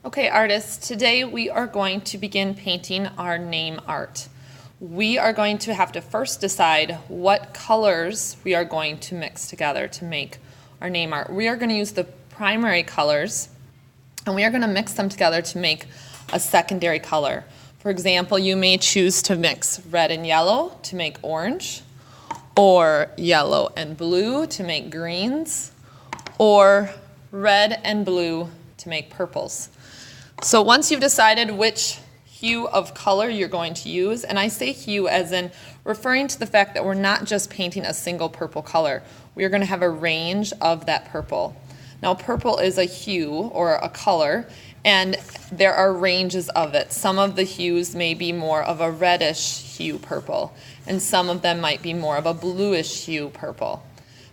Okay, artists, today we are going to begin painting our name art. We are going to have to first decide what colors we are going to mix together to make our name art. We are going to use the primary colors and we are going to mix them together to make a secondary color. For example, you may choose to mix red and yellow to make orange, or yellow and blue to make greens, or red and blue to make purples. So once you've decided which hue of color you're going to use, and I say hue as in referring to the fact that we're not just painting a single purple color. We are going to have a range of that purple. Now purple is a hue or a color, and there are ranges of it. Some of the hues may be more of a reddish hue purple, and some of them might be more of a bluish hue purple.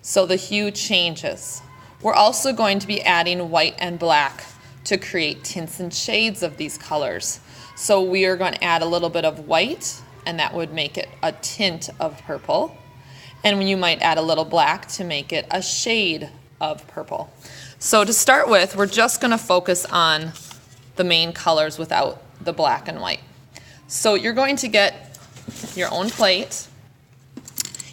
So the hue changes. We're also going to be adding white and black to create tints and shades of these colors. So we are going to add a little bit of white, and that would make it a tint of purple. And you might add a little black to make it a shade of purple. So to start with, we're just going to focus on the main colors without the black and white. So you're going to get your own plate.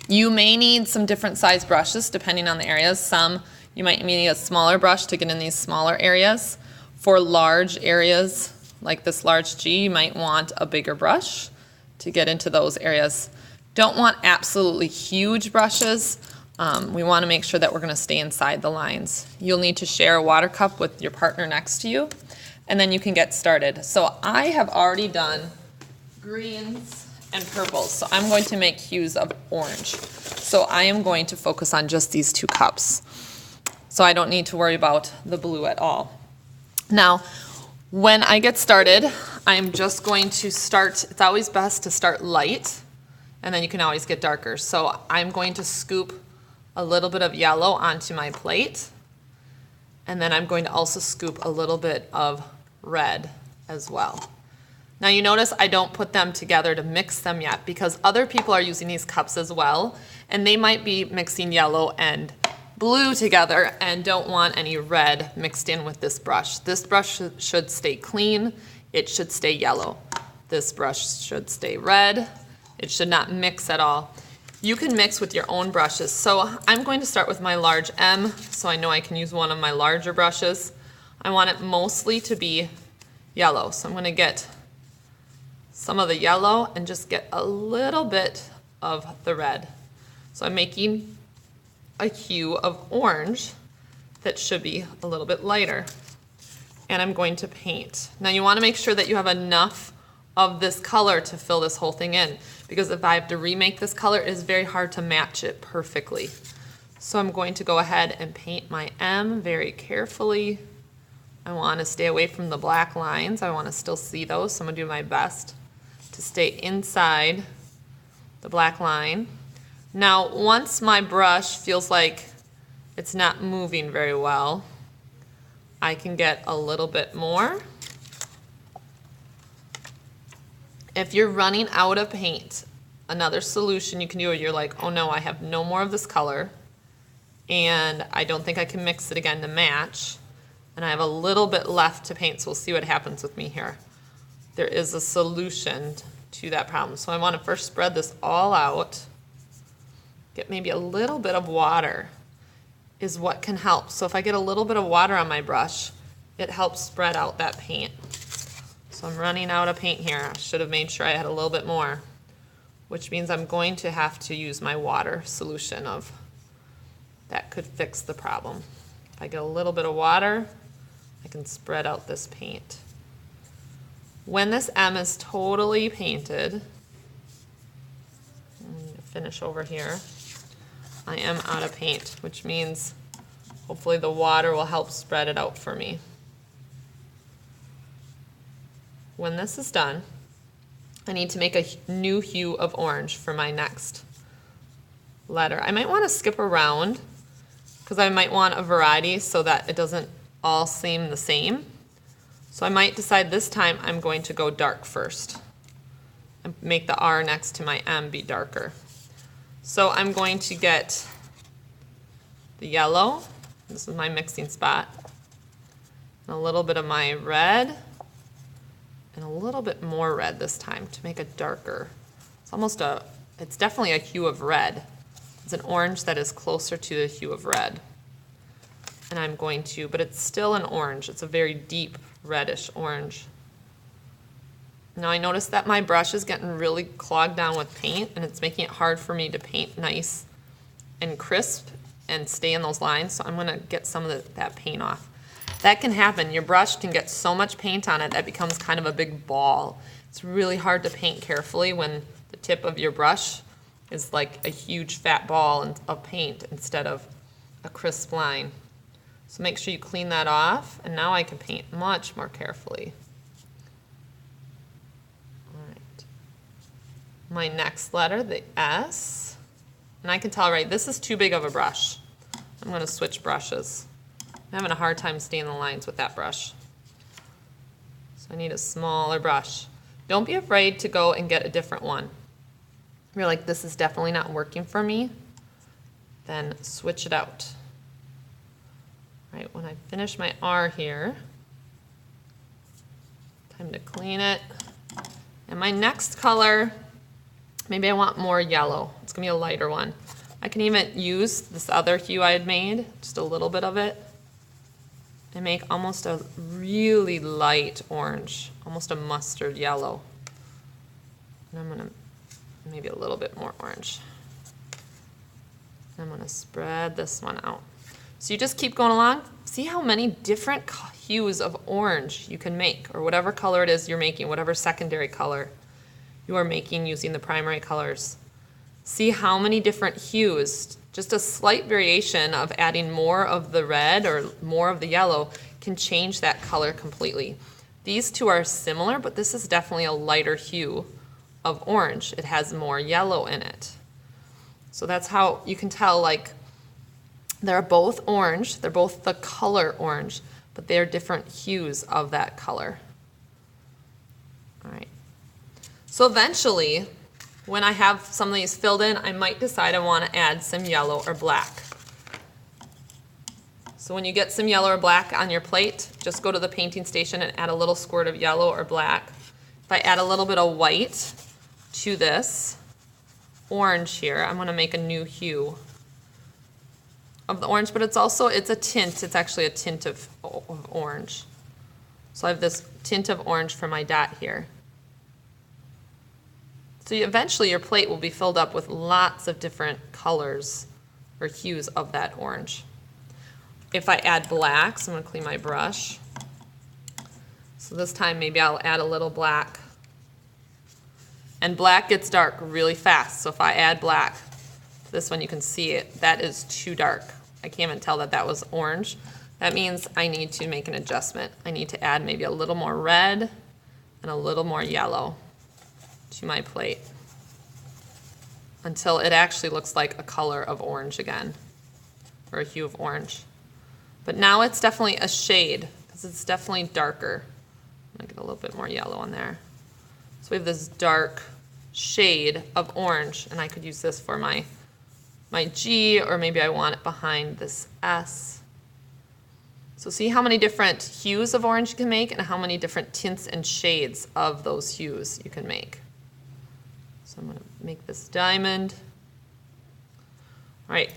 You may need some different size brushes depending on the areas. Some you might need a smaller brush to get in these smaller areas. For large areas like this large G, you might want a bigger brush to get into those areas. Don't want absolutely huge brushes. We want to make sure that we're going to stay inside the lines. You'll need to share a water cup with your partner next to you, and then you can get started. So I have already done greens and purples, so I'm going to make hues of orange. So I am going to focus on just these two cups. So I don't need to worry about the blue at all. Now, when I get started, I'm just going to start, it's always best to start light, and then you can always get darker. So I'm going to scoop a little bit of yellow onto my plate, and then I'm going to also scoop a little bit of red as well. Now you notice I don't put them together to mix them yet because other people are using these cups as well, and they might be mixing yellow and blue together and don't want any red mixed in with this brush. This brush should stay clean. It should stay yellow. This brush should stay red. It should not mix at all. You can mix with your own brushes. So I'm going to start with my large M, so I know I can use one of my larger brushes. I want it mostly to be yellow, so I'm going to get some of the yellow and just get a little bit of the red. So I'm making a hue of orange that should be a little bit lighter. And I'm going to paint. Now you want to make sure that you have enough of this color to fill this whole thing in, because if I have to remake this color, it is very hard to match it perfectly. So I'm going to go ahead and paint my M very carefully. I want to stay away from the black lines. I want to still see those, so I'm going to do my best to stay inside the black line. Now, once my brush feels like it's not moving very well, I can get a little bit more. If you're running out of paint, another solution you can do, you're like, oh no, I have no more of this color, and I don't think I can mix it again to match, and I have a little bit left to paint, so we'll see what happens with me here. There is a solution to that problem. So I want to first spread this all out. Get maybe a little bit of water is what can help. So if I get a little bit of water on my brush, it helps spread out that paint. So I'm running out of paint here. I should have made sure I had a little bit more, which means I'm going to have to use my water solution of that could fix the problem. If I get a little bit of water, I can spread out this paint. When this M is totally painted, I'm going to finish over here. I am out of paint, which means hopefully the water will help spread it out for me. When this is done, I need to make a new hue of orange for my next letter. I might want to skip around because I might want a variety so that it doesn't all seem the same. So I might decide this time I'm going to go dark first and make the R next to my M be darker. So I'm going to get the yellow, this is my mixing spot, a little bit of my red, and a little bit more red this time to make it darker. It's definitely a hue of red. It's an orange that is closer to the hue of red. And I'm going to, but it's still an orange. It's a very deep reddish orange. Now I notice that my brush is getting really clogged down with paint, and it's making it hard for me to paint nice and crisp and stay in those lines, so I'm gonna get some of that paint off. That can happen. Your brush can get so much paint on it that it becomes kind of a big ball. It's really hard to paint carefully when the tip of your brush is like a huge fat ball of paint instead of a crisp line. So make sure you clean that off, and now I can paint much more carefully. All right. My next letter, the S, and I can tell, right, this is too big of a brush. I'm going to switch brushes. I'm having a hard time staying in the lines with that brush. So I need a smaller brush. Don't be afraid to go and get a different one. If you're like, this is definitely not working for me, then switch it out. All right, when I finish my R here, time to clean it. And my next color, maybe I want more yellow. It's gonna be a lighter one. I can even use this other hue I had made, just a little bit of it, and make almost a really light orange, almost a mustard yellow. And I'm gonna maybe a little bit more orange. I'm gonna spread this one out. So you just keep going along. See how many different hues of orange you can make, or whatever color it is you're making, whatever secondary color you are making using the primary colors. See how many different hues, just a slight variation of adding more of the red or more of the yellow can change that color completely. These two are similar, but this is definitely a lighter hue of orange. It has more yellow in it. So that's how you can tell, like, they're both orange, they're both the color orange, but they're different hues of that color. All right. So eventually, when I have some of these filled in, I might decide I want to add some yellow or black. So when you get some yellow or black on your plate, just go to the painting station and add a little squirt of yellow or black. If I add a little bit of white to this orange here, I'm going to make a new hue of the orange, but it's a tint. It's actually a tint of orange. So I have this tint of orange for my dot here. So eventually your plate will be filled up with lots of different colors or hues of that orange. If I add black, so I'm going to clean my brush. So this time maybe I'll add a little black. And black gets dark really fast, so if I add black, this one you can see it, that is too dark. I can't even tell that that was orange. That means I need to make an adjustment. I need to add maybe a little more red and a little more yellow to my plate until it actually looks like a color of orange again, or a hue of orange. But now it's definitely a shade because it's definitely darker. I'm gonna get a little bit more yellow on there. So we have this dark shade of orange, and I could use this for my G, or maybe I want it behind this S. So see how many different hues of orange you can make and how many different tints and shades of those hues you can make. So I'm going to make this diamond. All right.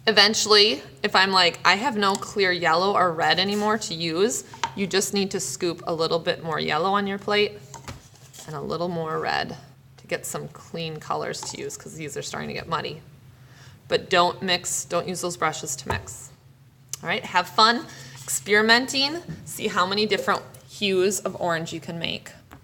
Eventually, if I'm like, I have no clear yellow or red anymore to use, you just need to scoop a little bit more yellow on your plate and a little more red to get some clean colors to use, because these are starting to get muddy. But don't mix, don't use those brushes to mix. All right, have fun experimenting, see how many different hues of orange you can make.